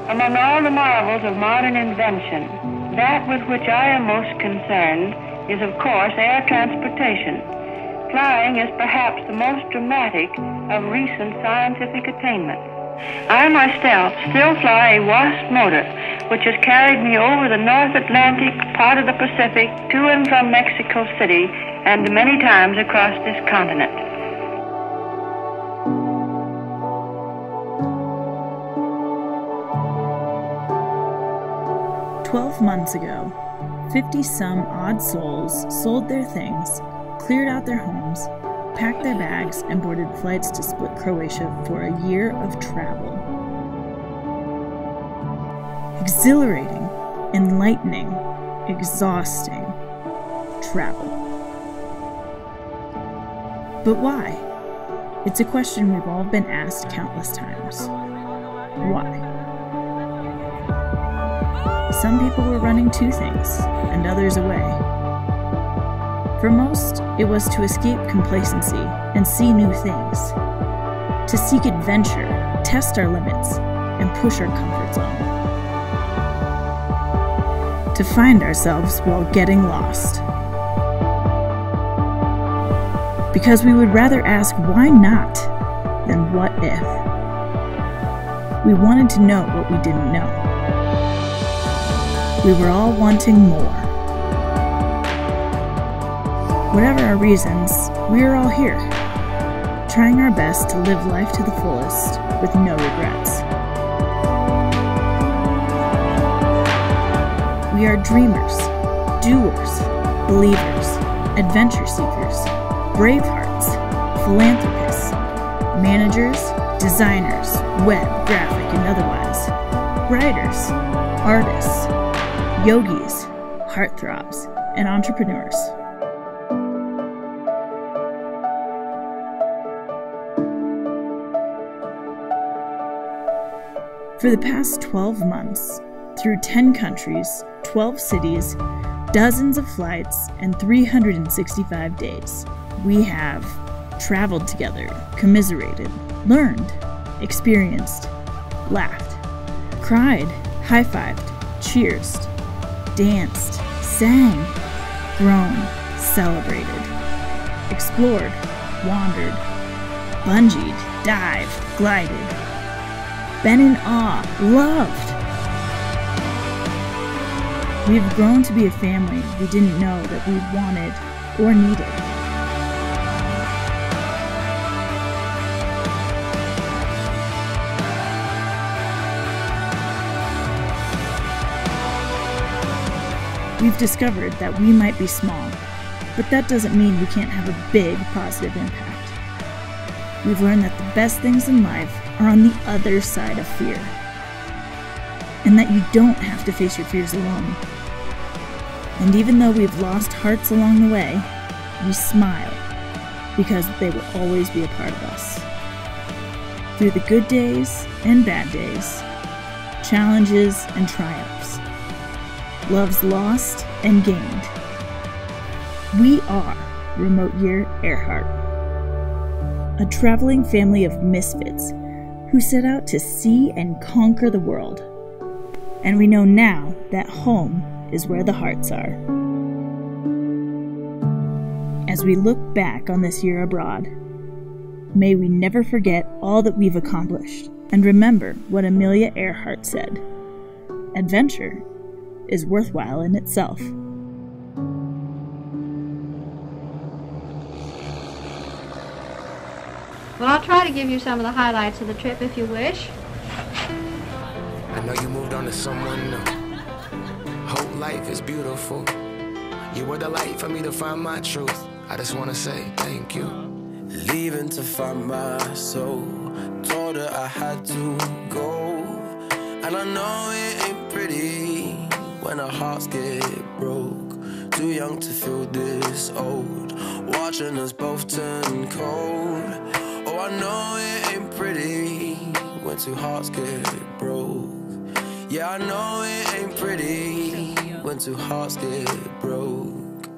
Among all the marvels of modern invention, that with which I am most concerned is, of course, air transportation. Flying is perhaps the most dramatic of recent scientific attainments. I myself still fly a Wasp motor, which has carried me over the North Atlantic, part of the Pacific, to and from Mexico City, and many times across this continent. 12 months ago, 50-some odd souls sold their things, cleared out their homes, packed their bags, and boarded flights to split Croatia for a year of travel. Exhilarating, enlightening, exhausting travel. But why? It's a question we've all been asked countless times. Why? Some people were running to things, and others away. For most, it was to escape complacency and see new things, to seek adventure, test our limits, and push our comfort zone, to find ourselves while getting lost. Because we would rather ask why not than what if. We wanted to know what we didn't know. We were all wanting more. Whatever our reasons, we are all here, trying our best to live life to the fullest with no regrets. We are dreamers, doers, believers, adventure seekers, brave hearts, philanthropists, managers, designers, web, graphic, and otherwise, writers, artists, yogis, heartthrobs, and entrepreneurs. For the past 12 months, through 10 countries, 12 cities, dozens of flights, and 365 days, we have traveled together, commiserated, learned, experienced, laughed, cried, high-fived, cheersed, danced, sang, grown, celebrated, explored, wandered, bungeed, dived, glided, been in awe, loved. We've grown to be a family we didn't know that we wanted or needed. We've discovered that we might be small, but that doesn't mean we can't have a big positive impact. We've learned that the best things in life are on the other side of fear, and that you don't have to face your fears alone. And even though we've lost hearts along the way, we smile because they will always be a part of us. Through the good days and bad days, challenges and triumphs, loves lost and gained, we are Remote Year Earhart, a traveling family of misfits who set out to see and conquer the world. And we know now that home is where the hearts are. As we look back on this year abroad, may we never forget all that we've accomplished, and remember what Amelia Earhart said: adventure is worthwhile in itself. Well, I'll try to give you some of the highlights of the trip if you wish. I know you moved on to someone new. Whole life is beautiful. You were the light for me to find my truth. I just want to say thank you. Leaving to find my soul. Told her I had to go. And I know it ain't pretty when our hearts get broke. Too young to feel this old. Watching us both turn cold. Oh, I know it ain't pretty when two hearts get broke. Yeah, I know it ain't pretty when two hearts get broke.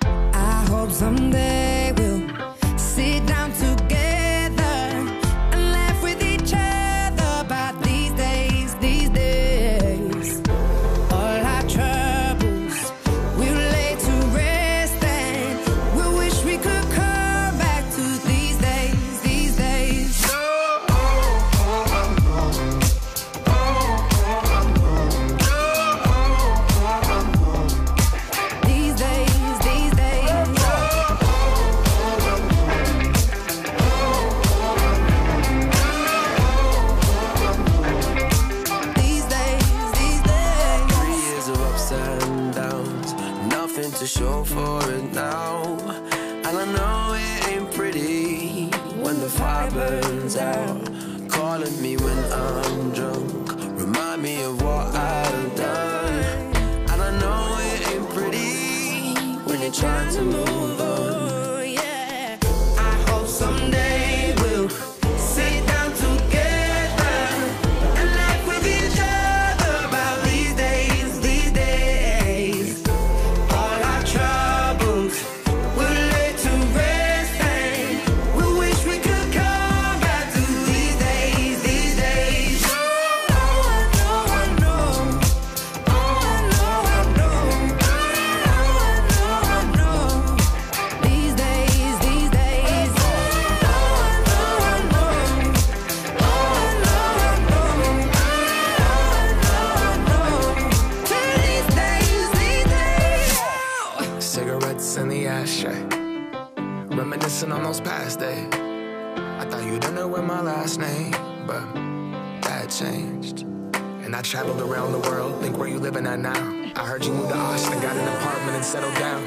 I hope someday we'll sit down together and laugh with each other about these days to show for it now. And I know it ain't pretty when the fire burns out. Calling me when I'm drunk, remind me of what I've done. And I know it ain't pretty when you're trying to move on. Yeah, I hope someday we'll sit down together and laugh with each other about these days, these days. All our troubles we'll lay to rest, and we wish we could come back to these days, these days. Oh, I know, oh, I know, I know. These days, these days. Oh, I know, these days, these days. Cigarettes in the ashtray, reminiscing on those past days. I thought you didn't know my last name, but that changed. And I traveled around the world, think where you living at now. I heard you moved to Austin, got an apartment and settled down.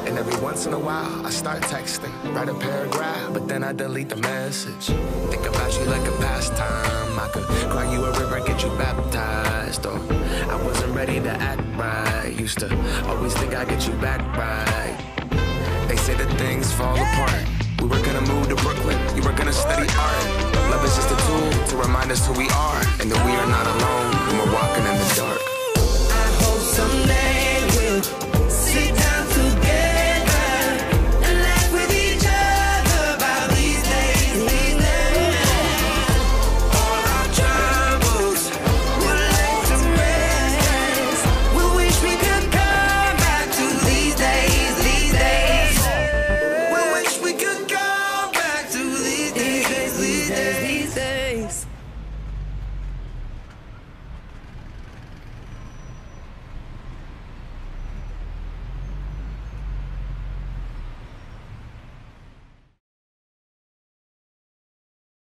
And every once in a while, I start texting, write a paragraph, but then I delete the message. Think about you like a pastime. I could cry you a river, get you baptized. Or I wasn't ready to act right. Used to always think I'd get you back right. They say that things fall apart. We were gonna move to Brooklyn, you were gonna study art. Love is just a tool to remind us who we are, and that we are not alone when we're walking in the dark.